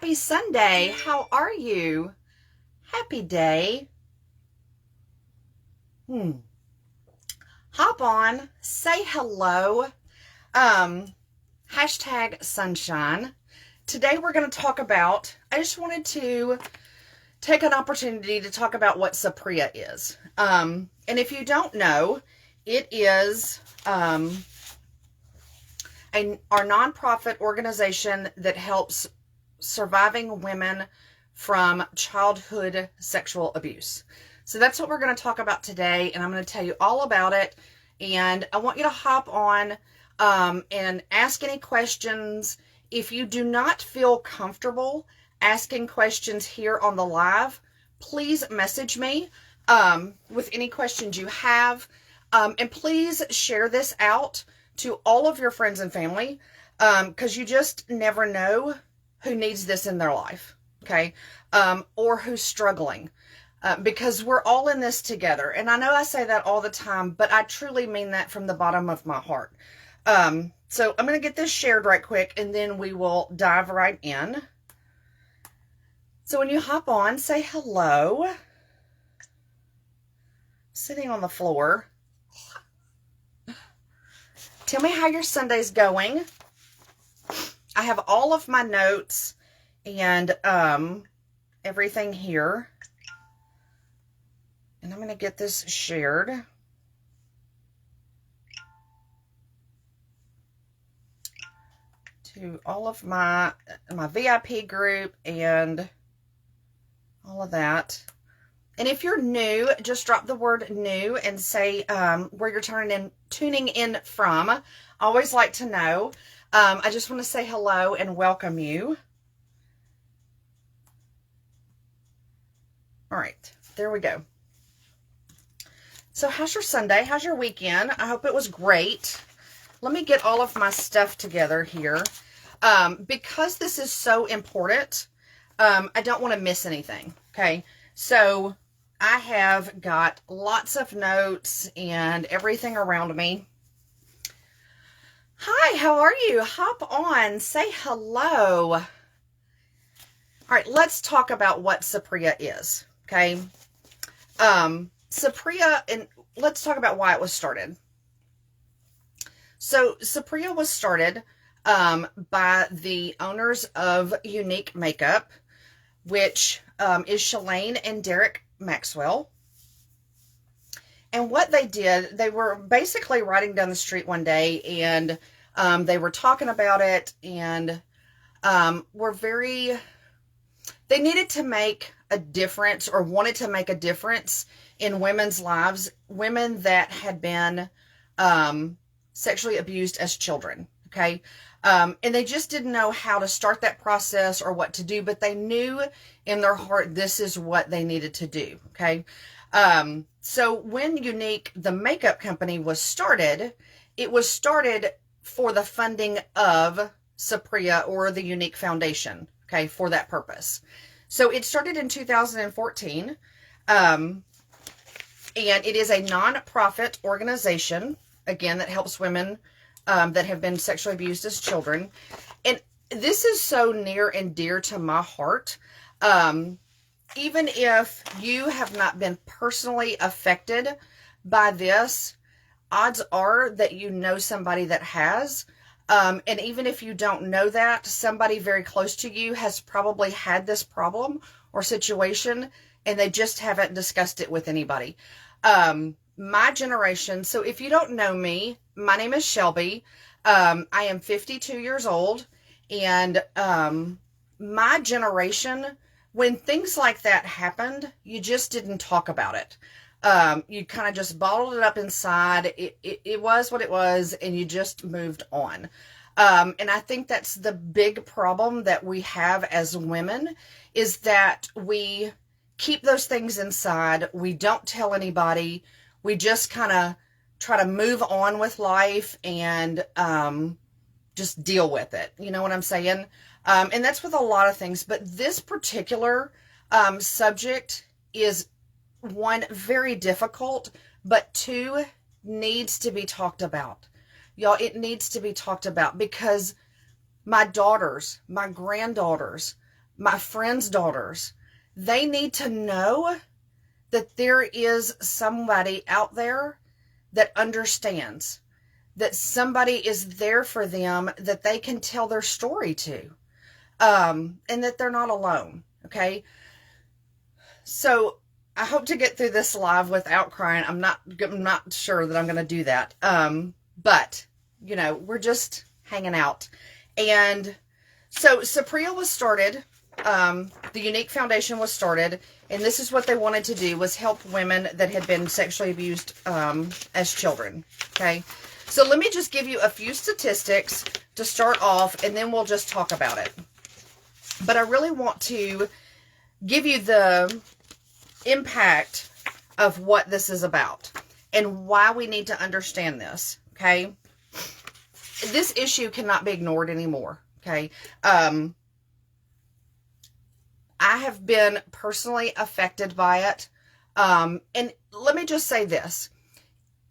Happy Sunday. How are you? Happy day. Hop on, say hello. Um, Hashtag sunshine. Today we're going to talk about, I just wanted to take an opportunity to talk about what Saprea is. And if you don't know, it is our nonprofit organization that helps surviving women from childhood sexual abuse. So that's what we're going to talk about today, and I'm going to tell you all about it. And I want you to hop on and ask any questions. If you do not feel comfortable asking questions here on the live, please message me with any questions you have. And please share this out to all of your friends and family, because you just never know who needs this in their life, okay? Or who's struggling, because we're all in this together. And I know I say that all the time, but I truly mean that from the bottom of my heart. So I'm going to get this shared right quick, and then we will dive right in. So when you hop on, say hello. Sitting on the floor. Tell me how your Sunday's going. I have all of my notes and everything here. And I'm going to get this shared. To all of my VIP group and all of that. And if you're new, just drop the word new and say where you're tuning in from. I always like to know. I just want to say hello and welcome you. All right, there we go. So how's your Sunday? How's your weekend? I hope it was great. Let me get all of my stuff together here. Because this is so important, I don't want to miss anything, okay? So I have got lots of notes and everything around me. Hi, how are you? Hop on, say hello. All right, let's talk about what Saprea is, okay? Saprea, and let's talk about why it was started. So Saprea was started by the owners of Unique Makeup, which is Shalane and Derek Maxwell. And what they did, they were basically riding down the street one day, and they were talking about it, and they needed to make a difference, or wanted to make a difference in women's lives, women that had been sexually abused as children, okay? And they just didn't know how to start that process or what to do, but they knew in their heart this is what they needed to do, okay? So when Unique, the makeup company, was started, it was started for the funding of Saprea, or the Unique Foundation, okay, for that purpose. So it started in 2014, and it is a nonprofit organization, again, that helps women that have been sexually abused as children. And this is so near and dear to my heart. Even if you have not been personally affected by this, odds are that you know somebody that has. And even if you don't know that, somebody very close to you has probably had this problem or situation, and they just haven't discussed it with anybody. My generation, so if you don't know me, my name is Shelby. I am 52 years old, and my generation, when things like that happened, you just didn't talk about it. You kind of just bottled it up inside. It was what it was, and you just moved on. And I think that's the big problem that we have as women, is that we keep those things inside. We don't tell anybody. We just kind of try to move on with life and just deal with it. You know what I'm saying? And that's with a lot of things. But this particular subject is, one, very difficult, but two, needs to be talked about. Y'all, it needs to be talked about, because my daughters, my granddaughters, my friends' daughters, they need to know that there is somebody out there that understands, that somebody is there for them, that they can tell their story to, and that they're not alone. Okay. So I hope to get through this live without crying. I'm not sure that I'm going to do that. But you know, we're just hanging out. And so Saprea was started. The Unique Foundation was started, and this is what they wanted to do, was help women that had been sexually abused as children. Okay. So let me just give you a few statistics to start off, and then we'll just talk about it. But I really want to give you the impact of what this is about and why we need to understand this. Okay. This issue cannot be ignored anymore. Okay. I have been personally affected by it. And let me just say this.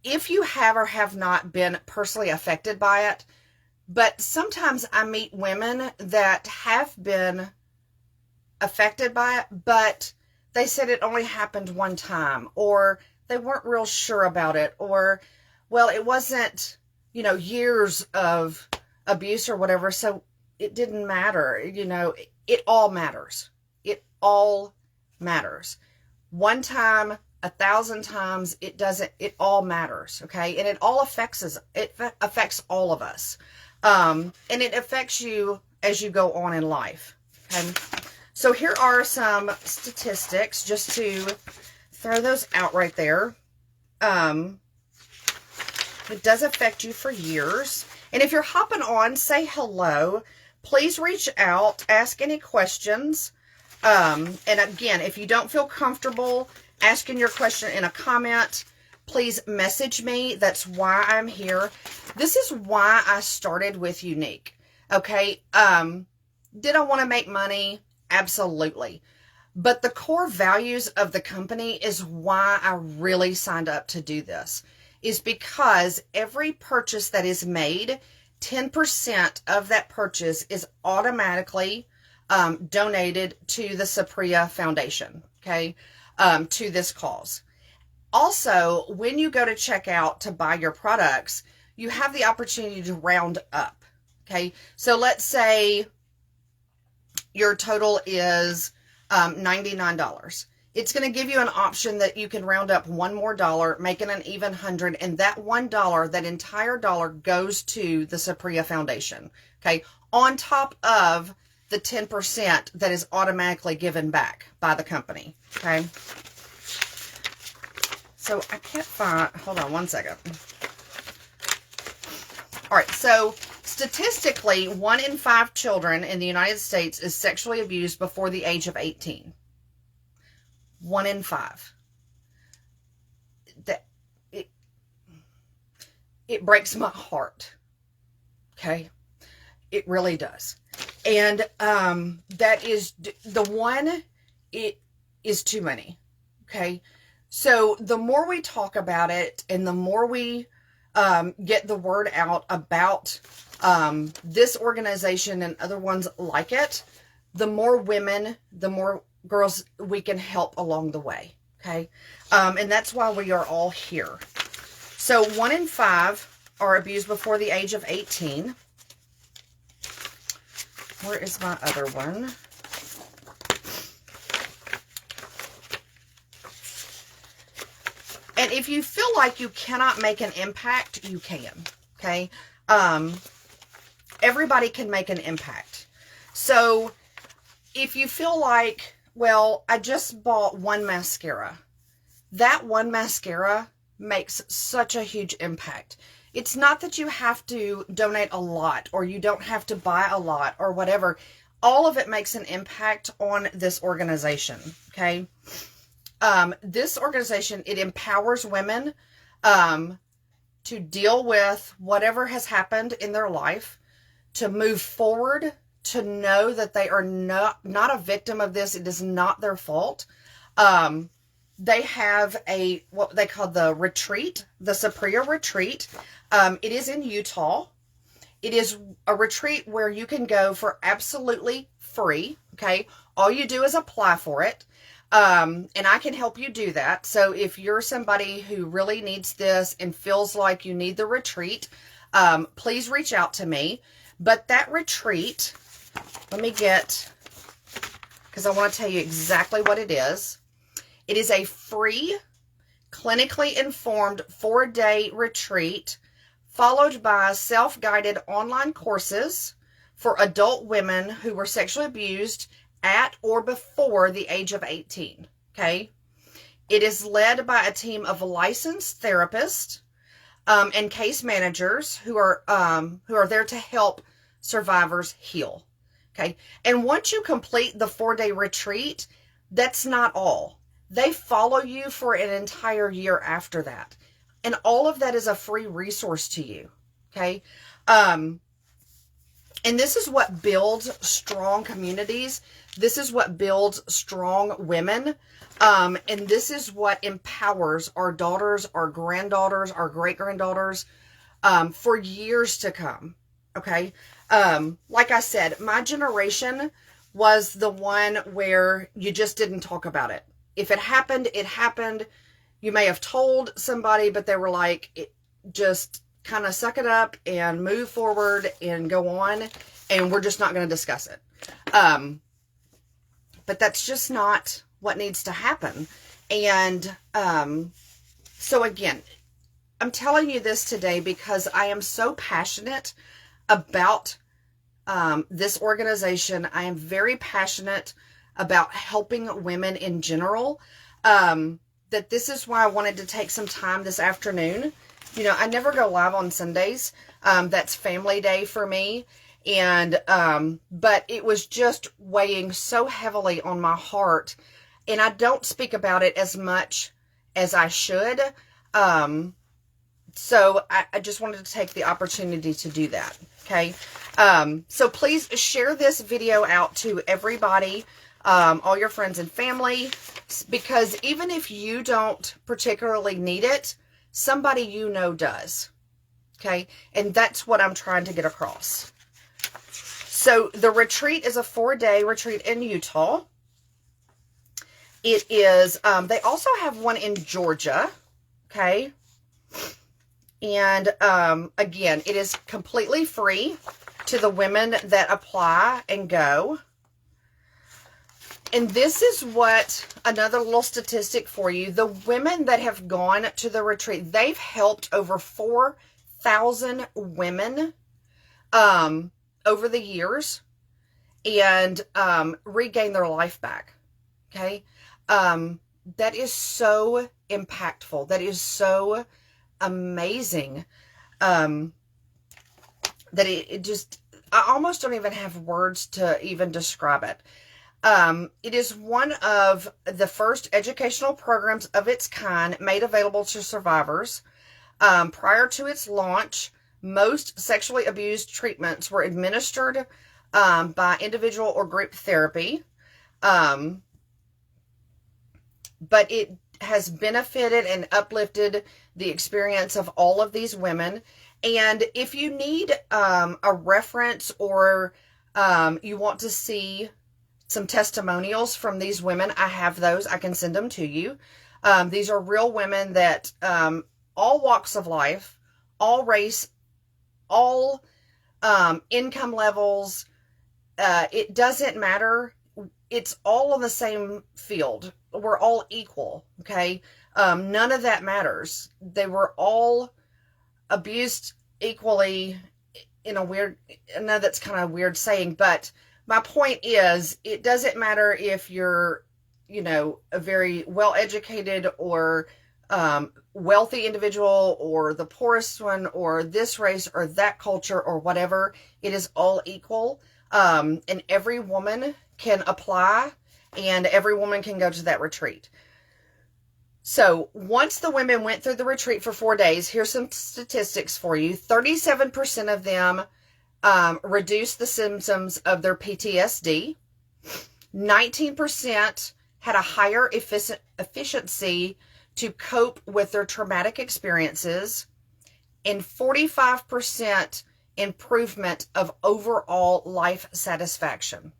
If you have or have not been personally affected by it, but sometimes I meet women that have been affected by it, but they said it only happened one time, or they weren't real sure about it, or, well, it wasn't, you know, years of abuse or whatever, so it didn't matter. You know, it all matters. It all matters. One time, 1,000 times, it doesn't, it all matters. Okay. And it all affects us. It affects all of us. And it affects you as you go on in life. Okay. So here are some statistics just to throw those out right there. It does affect you for years. And if you're hopping on, say hello. Please reach out, ask any questions. And again, if you don't feel comfortable asking your question in a comment, please message me. That's why I'm here. This is why I started with Unique. Okay. Did I want to make money? Absolutely. But the core values of the company is why I really signed up to do this, is because every purchase that is made, 10% of that purchase is automatically donated to the Saprea Foundation, okay, to this cause. Also, when you go to check out to buy your products, you have the opportunity to round up, okay? So let's say your total is $99. It's going to give you an option that you can round up one more dollar, making an even 100, and that $1, that entire dollar, goes to the Saprea Foundation, okay, on top of the 10% that is automatically given back by the company, okay? So I can't find, hold on one second. All right, so statistically, 1 in 5 children in the United States is sexually abused before the age of 18. 1 in 5. It breaks my heart. Okay? It really does. And that is the one, it is too many. Okay? So the more we talk about it and the more we get the word out about this organization and other ones like it, the more women, the more girls we can help along the way. Okay. And that's why we are all here. So 1 in 5 are abused before the age of 18. Where is my other one? And if you feel like you cannot make an impact, you can. Okay. Everybody can make an impact. So if you feel like, well, I just bought one mascara. That one mascara makes such a huge impact. It's not that you have to donate a lot or you don't have to buy a lot or whatever. All of it makes an impact on this organization, okay? This organization, it empowers women to deal with whatever has happened in their life, to move forward, to know that they are not a victim of this. It is not their fault. They have what they call the retreat, the Saprea retreat. It is in Utah. It is a retreat where you can go for absolutely free, okay? All you do is apply for it, and I can help you do that. So if you're somebody who really needs this and feels like you need the retreat, please reach out to me. But that retreat, let me get, because I want to tell you exactly what it is. It is a free, clinically informed 4-day retreat followed by self-guided online courses for adult women who were sexually abused at or before the age of 18, okay? It is led by a team of licensed therapists and case managers who are there to help survivors heal, okay? And once you complete the 4-day retreat, that's not all. They follow you for an entire year after that. And all of that is a free resource to you, okay? And this is what builds strong communities. This is what builds strong women. And this is what empowers our daughters, our granddaughters, our great-granddaughters for years to come, okay? Like I said, my generation was the one where you just didn't talk about it. If it happened, it happened. You may have told somebody, but they were like, just kind of suck it up and move forward and go on, and we're just not going to discuss it. But that's just not what needs to happen. And so again, I'm telling you this today because I am so passionate about this organization. I am very passionate about helping women in general. That this is why I wanted to take some time this afternoon. You know, I never go live on Sundays. That's family day for me. And, but it was just weighing so heavily on my heart. And I don't speak about it as much as I should. So I just wanted to take the opportunity to do that. Okay. So please share this video out to everybody, all your friends and family, because even if you don't particularly need it, somebody you know does. Okay. And that's what I'm trying to get across. So the retreat is a 4-day retreat in Utah. It is, they also have one in Georgia. Okay. And, again, it is completely free to the women that apply and go. And this is what, another little statistic for you. The women that have gone to the retreat, they've helped over 4,000 women over the years and regain their life back. Okay? That is so impactful. That is so amazing. That it just, I almost don't even have words to even describe it. It is one of the first educational programs of its kind made available to survivors. Prior to its launch, most sexually abused treatments were administered by individual or group therapy. But it has benefited and uplifted the experience of all of these women. And if you need a reference or you want to see some testimonials from these women, I have those. I can send them to you. These are real women that all walks of life, all race, all income levels. It doesn't matter. It's all in the same field. We're all equal, okay? None of that matters. They were all abused equally in a weird, I know that's kind of a weird saying, but my point is, it doesn't matter if you're, you know, a very well-educated or wealthy individual or the poorest one or this race or that culture or whatever. It is all equal. And every woman can apply and every woman can go to that retreat. So once the women went through the retreat for 4 days, here's some statistics for you. 37% of them reduced the symptoms of their PTSD. 19% had a higher efficiency to cope with their traumatic experiences, and 45% improvement of overall life satisfaction.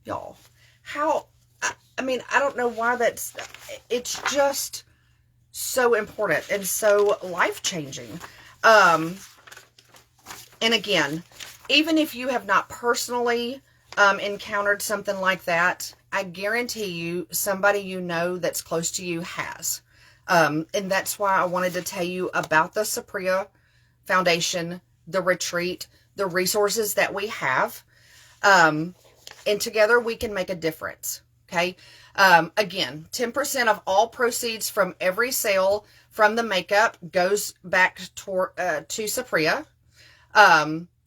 y'all. How, I mean, I don't know why it's just so important and so life-changing. And again, even if you have not personally encountered something like that, I guarantee you somebody you know that's close to you has. And that's why I wanted to tell you about the Saprea Foundation, the retreat, the resources that we have. And together we can make a difference. Okay. Again, 10% of all proceeds from every sale from the makeup goes back to Saprea.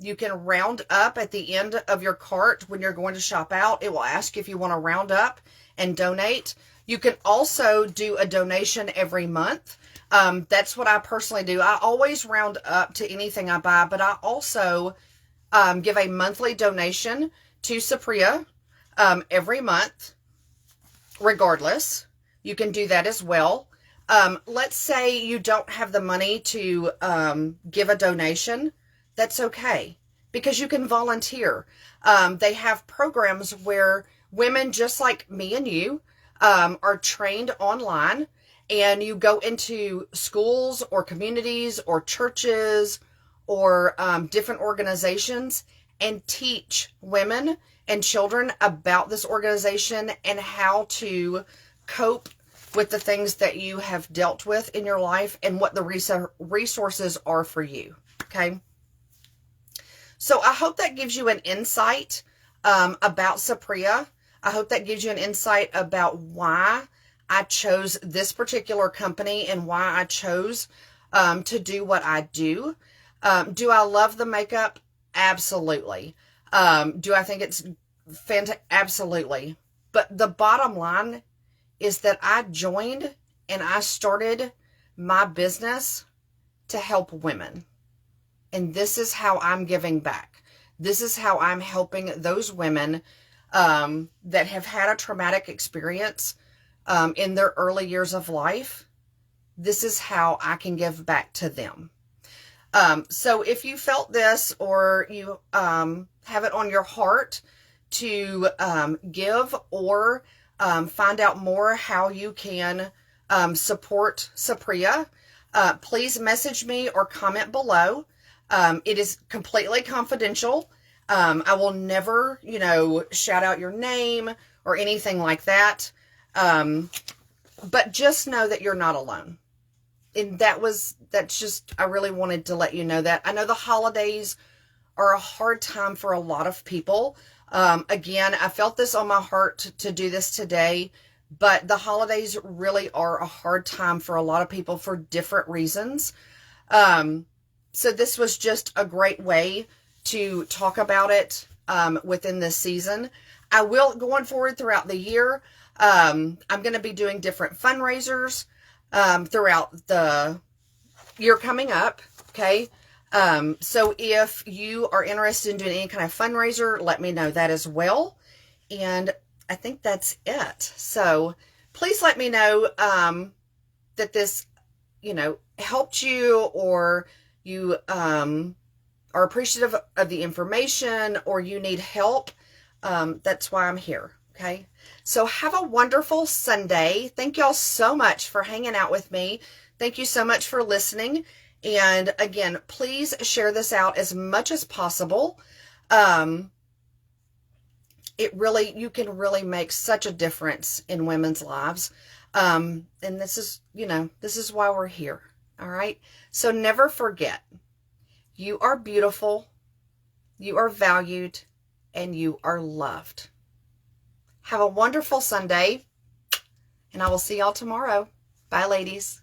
You can round up at the end of your cart when you're going to shop out. It will ask if you want to round up and donate. You can also do a donation every month. That's what I personally do. I always round up to anything I buy, but I also give a monthly donation to Saprea every month, regardless. You can do that as well. Let's say you don't have the money to give a donation. That's okay, because you can volunteer. They have programs where women just like me and you are trained online, and you go into schools or communities or churches or different organizations and teach women and children about this organization and how to cope with the things that you have dealt with in your life and what the resources are for you. Okay. So I hope that gives you an insight about Saprea. I hope that gives you an insight about why I chose this particular company and why I chose to do what I do. Do I love the makeup? Absolutely. Do I think it's fantastic? Absolutely. But the bottom line is that I joined and I started my business to help women. And this is how I'm giving back. This is how I'm helping those women that have had a traumatic experience in their early years of life. This is how I can give back to them. So if you felt this, or you have it on your heart to give, or find out more how you can support Saprea, please message me or comment below. It is completely confidential. I will never, shout out your name or anything like that. But just know that you're not alone. And I really wanted to let you know that. I know the holidays are a hard time for a lot of people. Again, I felt this on my heart to do this today, but the holidays really are a hard time for a lot of people for different reasons. So this was just a great way to talk about it within this season. I will, going forward throughout the year, I'm going to be doing different fundraisers throughout the year coming up, okay? So if you are interested in doing any kind of fundraiser, let me know that as well. And I think that's it. So please let me know that this, helped you, or you are appreciative of the information, or you need help. That's why I'm here. Okay. So have a wonderful Sunday. Thank y'all so much for hanging out with me. Thank you so much for listening. And again, please share this out as much as possible. You can really make such a difference in women's lives. And this is why we're here. All right. So never forget, you are beautiful, you are valued, and you are loved. Have a wonderful Sunday, and I will see y'all tomorrow. Bye, ladies.